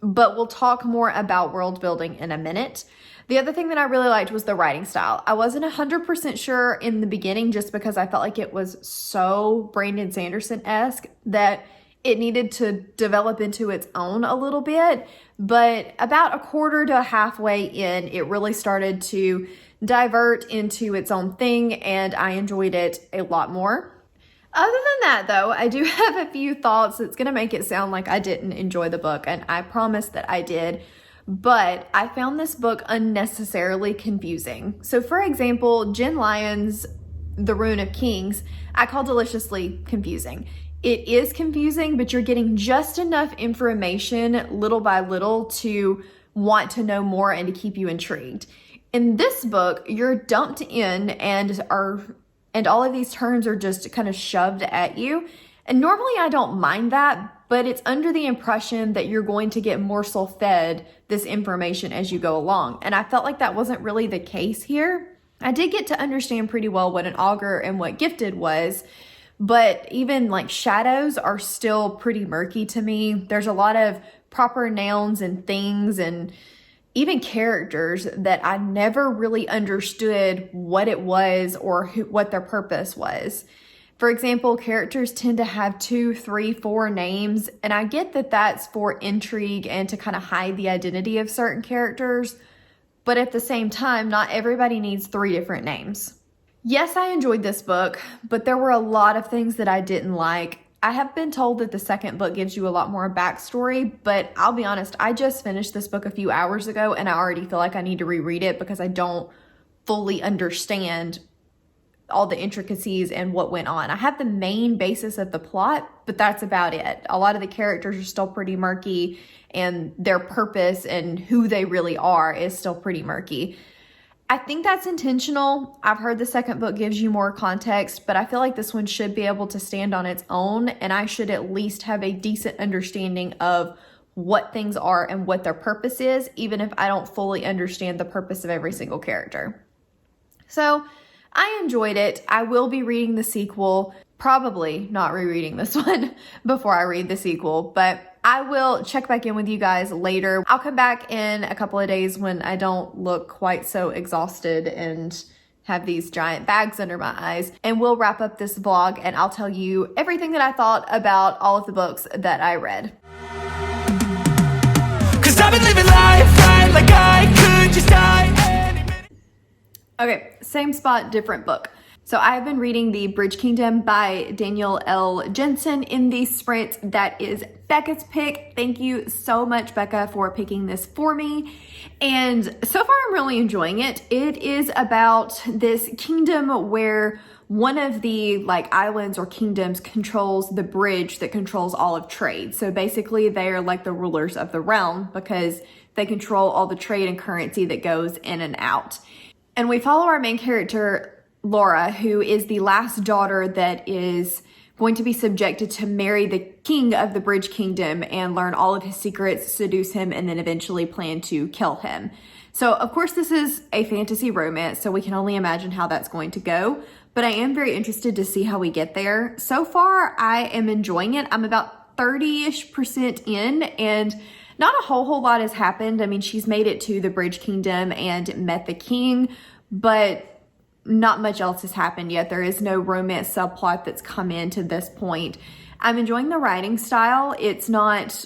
but we'll talk more about world building in a minute. The other thing that I really liked was the writing style. I wasn't 100% sure in the beginning just because I felt like it was so Brandon Sanderson-esque that it needed to develop into its own a little bit. But about a quarter to halfway in, it really started to divert into its own thing, and I enjoyed it a lot more. Other than that, though, I do have a few thoughts that's going to make it sound like I didn't enjoy the book, and I promise that I did. But I found this book unnecessarily confusing. So, for example, Jen Lyon's The Rune of Kings, I call deliciously confusing. It is confusing, but you're getting just enough information little by little to want to know more and to keep you intrigued. In this book, you're dumped in and all of these terms are just kind of shoved at you. And normally I don't mind that, but it's under the impression that you're going to get morsel fed this information as you go along. And I felt like that wasn't really the case here. I did get to understand pretty well what an augur and what gifted was, but even like shadows are still pretty murky to me. There's a lot of proper nouns and things and even characters that I never really understood what it was or what their purpose was. For example, characters tend to have 2, 3, 4 names, and I get that that's for intrigue and to kind of hide the identity of certain characters, but at the same time, not everybody needs 3 different names. Yes, I enjoyed this book, but there were a lot of things that I didn't like. I have been told that the second book gives you a lot more backstory, but I'll be honest, I just finished this book a few hours ago and I already feel like I need to reread it because I don't fully understand all the intricacies and what went on. I have the main basis of the plot, but that's about it. A lot of the characters are still pretty murky and their purpose and who they really are is still pretty murky. I think that's intentional. I've heard the second book gives you more context, but I feel like this one should be able to stand on its own, and I should at least have a decent understanding of what things are and what their purpose is, even if I don't fully understand the purpose of every single character. So I enjoyed it. I will be reading the sequel, probably not rereading this one before I read the sequel, but I will check back in with you guys later. I'll come back in a couple of days when I don't look quite so exhausted and have these giant bags under my eyes, and we'll wrap up this vlog and I'll tell you everything that I thought about all of the books that I read. Cause I've been living life right like I could just die any minute. Okay, same spot, different book. So I have been reading The Bridge Kingdom by Daniel L. Jensen in these sprints. That is Becca's pick. Thank you so much, Becca, for picking this for me. And so far I'm really enjoying it. It is about this kingdom where one of the islands or kingdoms controls the bridge that controls all of trade. So basically they are like the rulers of the realm because they control all the trade and currency that goes in and out. And we follow our main character, Laura, who is the last daughter that is going to be subjected to marry the king of the Bridge Kingdom and learn all of his secrets, seduce him, and then eventually plan to kill him. So, of course, this is a fantasy romance, so we can only imagine how that's going to go. But I am very interested to see how we get there. So far, I am enjoying it. I'm about 30-ish% in, and not a whole lot has happened. I mean, she's made it to the Bridge Kingdom and met the king, but not much else has happened yet. There is no romance subplot that's come in to this point. I'm enjoying the writing style. It's not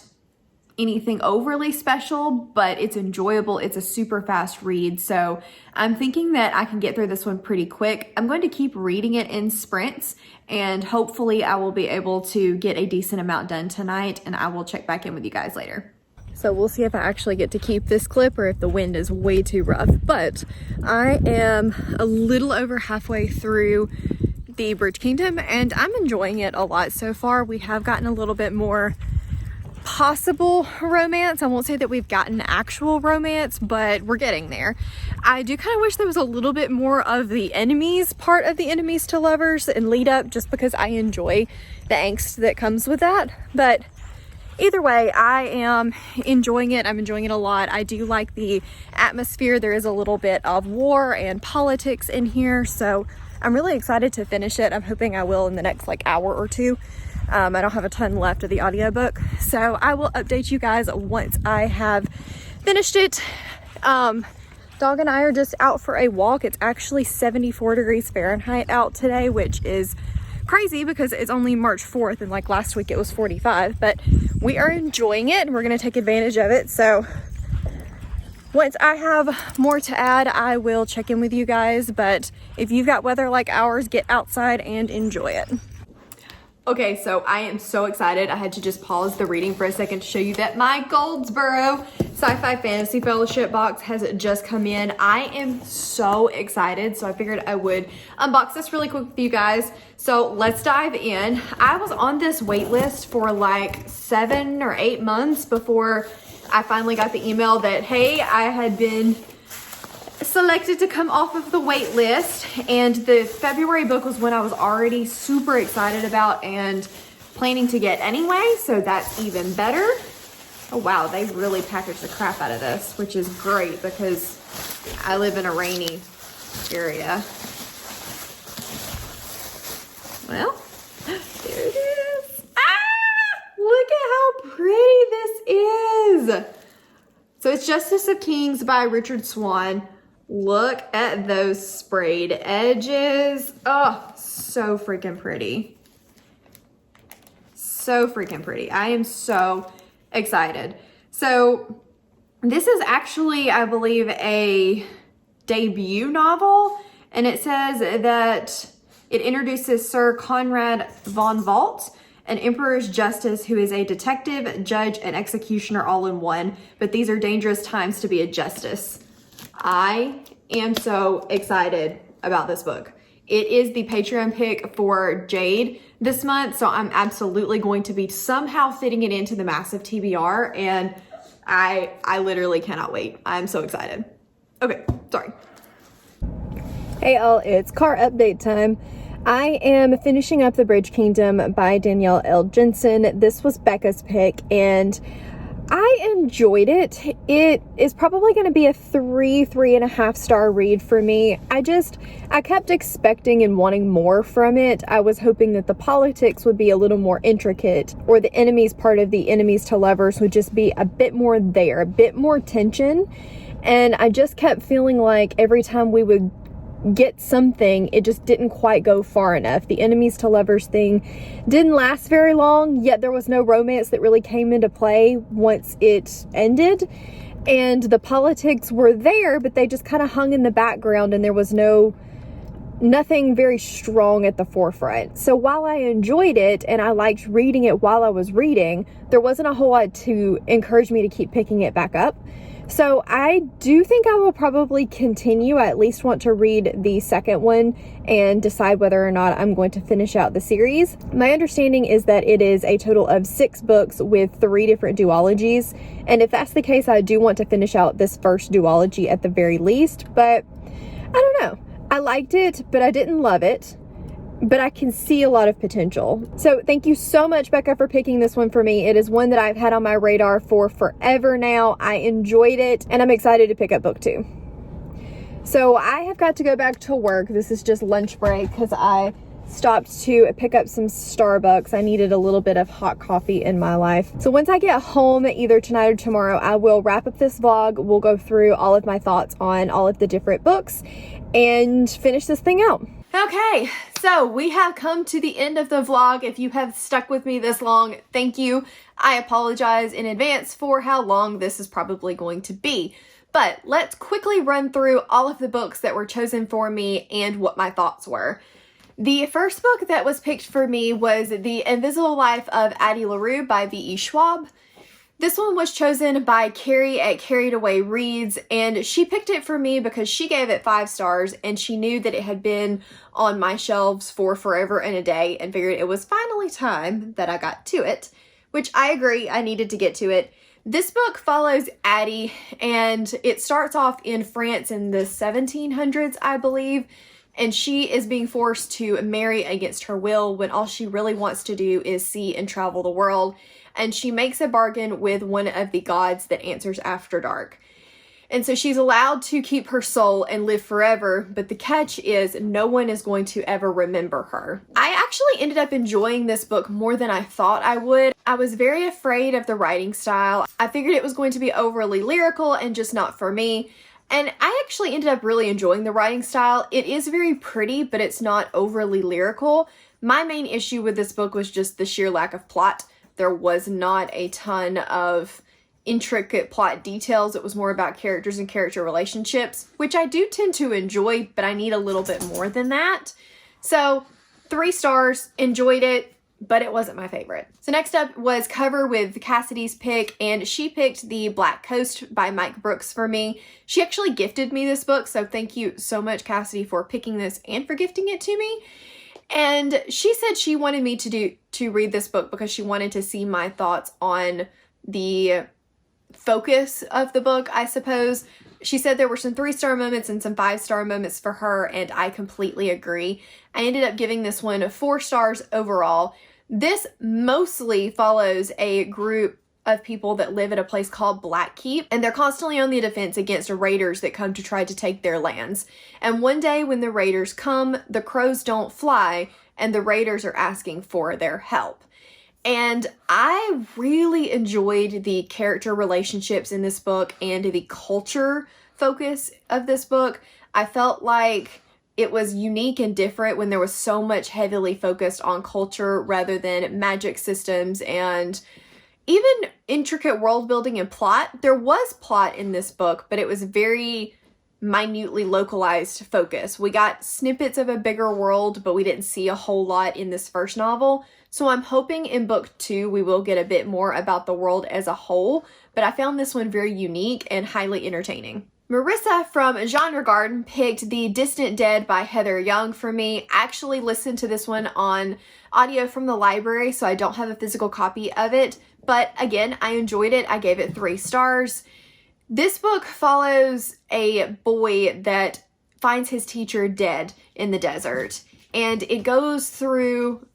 anything overly special, but it's enjoyable. It's a super fast read. So I'm thinking that I can get through this one pretty quick. I'm going to keep reading it in sprints and hopefully I will be able to get a decent amount done tonight, and I will check back in with you guys later. So we'll see if I actually get to keep this clip or if the wind is way too rough. But I am a little over halfway through the Bridge Kingdom and I'm enjoying it a lot so far. We have gotten a little bit more possible romance. I won't say that we've gotten actual romance, but we're getting there. I do kind of wish there was a little bit more of the enemies part of the enemies to lovers and lead up, just because I enjoy the angst that comes with that. But either way, I am enjoying it. I'm enjoying it a lot. I do like the atmosphere. There is a little bit of war and politics in here, so I'm really excited to finish it. I'm hoping I will in the next hour or two. I don't have a ton left of the audiobook, so I will update you guys once I have finished it. Dog and I are just out for a walk. It's actually 74 degrees Fahrenheit out today, which is crazy because it's only March 4th and last week it was 45, but we are enjoying it and we're going to take advantage of it. So once I have more to add, I will check in with you guys, but if you've got weather like ours, get outside and enjoy it. Okay, so I am so excited. I had to just pause the reading for a second to show you that my Goldsboro Sci-Fi Fantasy Fellowship box has just come in. I am so excited, so I figured I would unbox this really quick with you guys. So let's dive in. I was on this wait list for 7 or 8 months before I finally got the email that, hey, I had been selected to come off of the wait list, and the February book was one I was already super excited about and planning to get anyway, so that's even better. Oh wow, they really packaged the crap out of this, which is great because I live in a rainy area. Well, there it is. Ah! Look at how pretty this is. So it's Justice of Kings by Richard Swan. Look at those sprayed edges. Oh, so freaking pretty. So freaking pretty. I am so excited. So this is actually, I believe, a debut novel, and it says that it introduces Sir Conrad von Valt an emperor's justice who is a detective, judge, and executioner all in one, but these are dangerous times to be a justice. I am so excited about this book. It is the Patreon pick for Jade this month, so I'm absolutely going to be somehow fitting it into the massive TBR, and I literally cannot wait. I'm so excited. Okay, sorry. Hey all, it's car update time. I am finishing up The Bridge Kingdom by Danielle L. Jensen. This was Becca's pick, and I enjoyed it. It is probably going to be a 3.5 star read for me. I kept expecting and wanting more from it. I was hoping that the politics would be a little more intricate, or the enemies part of the enemies to lovers would just be a bit more there, a bit more tension. And I just kept feeling like every time we would get something, it just didn't quite go far enough. The enemies to lovers thing didn't last very long, yet there was no romance that really came into play once it ended. And the politics were there, but they just kind of hung in the background, and there was nothing very strong at the forefront. So while I enjoyed it and I liked reading it while I was reading, there wasn't a whole lot to encourage me to keep picking it back up. So I do think I will probably continue. I at least want to read the second one and decide whether or not I'm going to finish out the series. My understanding is that it is a total of 6 books with 3 different duologies. And if that's the case, I do want to finish out this first duology at the very least. But I don't know. I liked it, but I didn't love it. But I can see a lot of potential. So thank you so much, Becca, for picking this one for me. It is one that I've had on my radar for forever now. I enjoyed it, and I'm excited to pick up book 2. So I have got to go back to work. This is just lunch break because I stopped to pick up some Starbucks. I needed a little bit of hot coffee in my life. So once I get home, either tonight or tomorrow, I will wrap up this vlog. We'll go through all of my thoughts on all of the different books and finish this thing out. Okay, so we have come to the end of the vlog. If you have stuck with me this long, thank you. I apologize in advance for how long this is probably going to be. But let's quickly run through all of the books that were chosen for me and what my thoughts were. The first book that was picked for me was The Invisible Life of Addie LaRue by V.E. Schwab. This one was chosen by Carrie at Carried Away Reads, and she picked it for me because she gave it 5 stars and she knew that it had been on my shelves for forever and a day and figured it was finally time that I got to it, which I agree, I needed to get to it. This book follows Addie, and it starts off in France in the 1700s, I believe, and she is being forced to marry against her will when all she really wants to do is see and travel the world. And she makes a bargain with one of the gods that answers after dark. And so she's allowed to keep her soul and live forever, but the catch is no one is going to ever remember her. I actually ended up enjoying this book more than I thought I would. I was very afraid of the writing style. I figured it was going to be overly lyrical and just not for me. And I actually ended up really enjoying the writing style. It is very pretty, but it's not overly lyrical. My main issue with this book was just the sheer lack of plot. There was not a ton of intricate plot details. It was more about characters and character relationships, which I do tend to enjoy, but I need a little bit more than that. So 3 stars, enjoyed it, but it wasn't my favorite. So next up was Cover with Cassidy's pick, and she picked The Black Coast by Mike Brooks for me. She actually gifted me this book, so thank you so much, Cassidy, for picking this and for gifting it to me. And she said she wanted me to read this book because she wanted to see my thoughts on the focus of the book, I suppose. She said there were some 3-star moments and some 5-star moments for her, and I completely agree. I ended up giving this one 4 stars overall. This mostly follows a group of people that live at a place called Blackkeep, and they're constantly on the defense against raiders that come to try to take their lands. And one day when the raiders come, the crows don't fly, and the raiders are asking for their help. And I really enjoyed the character relationships in this book and the culture focus of this book. I felt like it was unique and different when there was so much heavily focused on culture rather than magic systems and even intricate world building and plot. There was plot in this book, but it was very minutely localized focus. We got snippets of a bigger world, but we didn't see a whole lot in this first novel. So I'm hoping in book 2 we will get a bit more about the world as a whole, but I found this one very unique and highly entertaining. Marissa from Genre Garden picked The Distant Dead by Heather Young for me. I actually listened to this one on audio from the library, so I don't have a physical copy of it. But again, I enjoyed it. I gave it 3 stars. This book follows a boy that finds his teacher dead in the desert. And it goes through,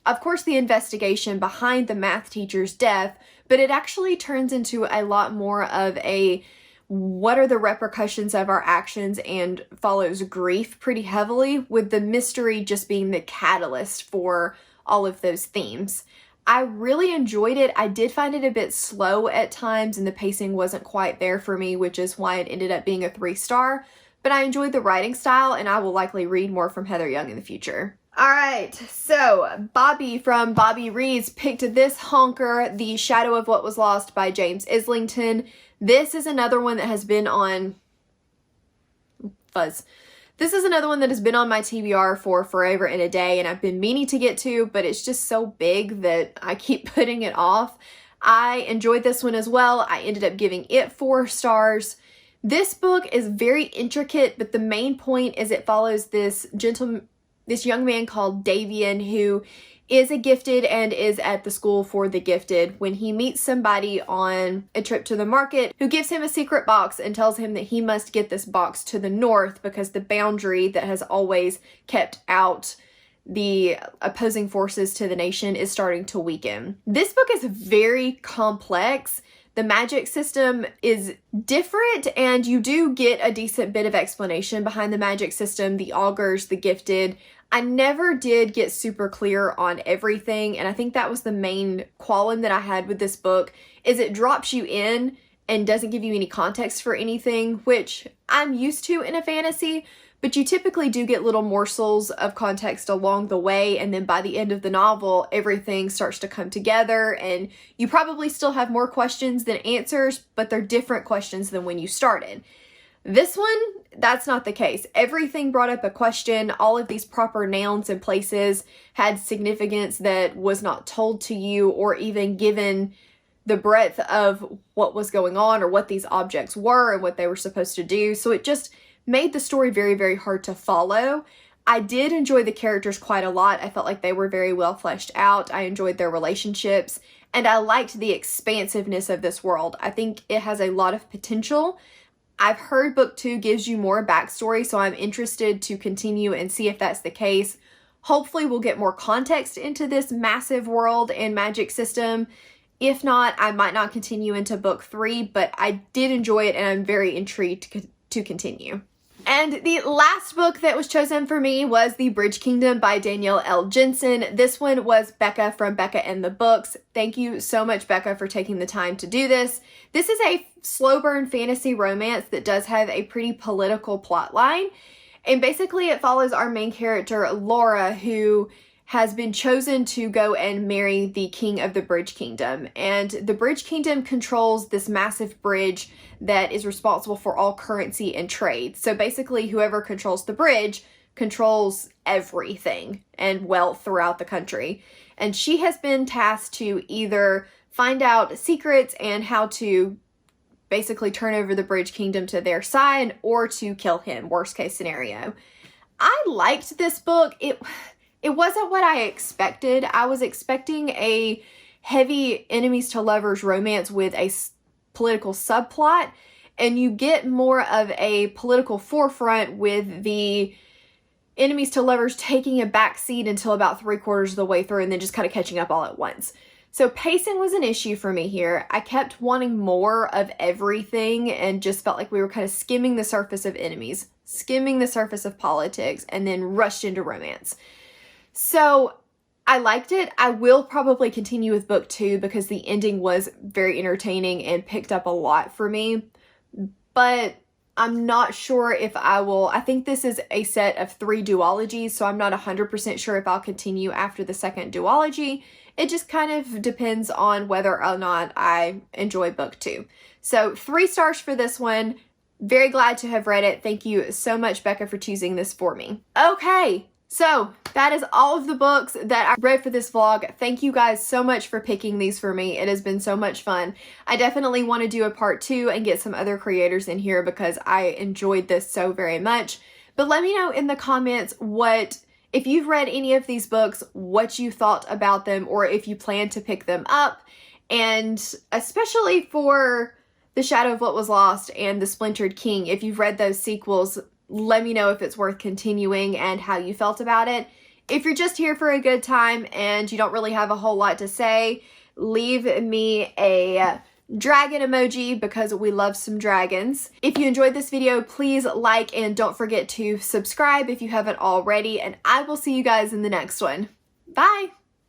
of course, the investigation behind the math teacher's death, but it actually turns into a lot more of a what are the repercussions of our actions and follows grief pretty heavily, with the mystery just being the catalyst for all of those themes. I really enjoyed it. I did find it a bit slow at times and the pacing wasn't quite there for me, which is why it ended up being a 3-star, but I enjoyed the writing style and I will likely read more from Heather Young in the future. All right, so Bobby from Bobby Reads picked this honker, The Shadow of What Was Lost by James Islington. This is another one that has been on This is another one that has been on my TBR for forever and a day, and I've been meaning to get to, but it's just so big that I keep putting it off. I enjoyed this one as well. I ended up giving it 4 stars. This book is very intricate, but the main point is it follows this young man called Davian who is a gifted and is at the school for the gifted when he meets somebody on a trip to the market who gives him a secret box and tells him that he must get this box to the north because the boundary that has always kept out the opposing forces to the nation is starting to weaken. This book is very complex. The magic system is different and you do get a decent bit of explanation behind the magic system, the augurs, the gifted. I never did get super clear on everything, and I think that was the main qualm that I had with this book, is it drops you in and doesn't give you any context for anything, which I'm used to in a fantasy, but you typically do get little morsels of context along the way, and then by the end of the novel, everything starts to come together, and you probably still have more questions than answers, but they're different questions than when you started. This one, that's not the case. Everything brought up a question. All of these proper nouns and places had significance that was not told to you or even given the breadth of what was going on or what these objects were and what they were supposed to do. So it just made the story very, very hard to follow. I did enjoy the characters quite a lot. I felt like they were very well fleshed out. I enjoyed their relationships and I liked the expansiveness of this world. I think it has a lot of potential. I've heard book 2 gives you more backstory, so I'm interested to continue and see if that's the case. Hopefully we'll get more context into this massive world and magic system. If not, I might not continue into book 3, but I did enjoy it and I'm very intrigued to continue. And the last book that was chosen for me was The Bridge Kingdom by Danielle L. Jensen. This one was Becca from Becca and the Books. Thank you so much, Becca, for taking the time to do this. This is a slow burn fantasy romance that does have a pretty political plot line. And basically it follows our main character, Laura, who has been chosen to go and marry the king of the Bridge Kingdom. And the Bridge Kingdom controls this massive bridge that is responsible for all currency and trade. So basically whoever controls the bridge controls everything and wealth throughout the country. And she has been tasked to either find out secrets and how to basically turn over the Bridge Kingdom to their side or to kill him, worst case scenario. I liked this book. It wasn't what I expected. I was expecting a heavy enemies to lovers romance with a political subplot, and you get more of a political forefront with the enemies to lovers taking a back seat until about 3/4 of the way through and then just kind of catching up all at once. So pacing was an issue for me here. I kept wanting more of everything and just felt like we were kind of skimming the surface of enemies, skimming the surface of politics, and then rushed into romance. So I liked it. I will probably continue with book 2 because the ending was very entertaining and picked up a lot for me. But I'm not sure if I will. I think this is a set of 3 duologies, so I'm not 100% sure if I'll continue after the second duology. It just kind of depends on whether or not I enjoy book 2. So 3 stars for this one. Very glad to have read it. Thank you so much, Becca, for choosing this for me. Okay, So that is all of the books that I read for this vlog. Thank you guys so much for picking these for me. It has been so much fun. I definitely want to do a part 2 and get some other creators in here because I enjoyed this so very much. But let me know in the comments if you've read any of these books, what you thought about them, or if you plan to pick them up. And especially for The Shadow of What Was Lost and The Splintered King, if you've read those sequels, let me know if it's worth continuing and how you felt about it. If you're just here for a good time and you don't really have a whole lot to say, leave me a dragon emoji because we love some dragons. If you enjoyed this video, please like and don't forget to subscribe if you haven't already, and I will see you guys in the next one. Bye!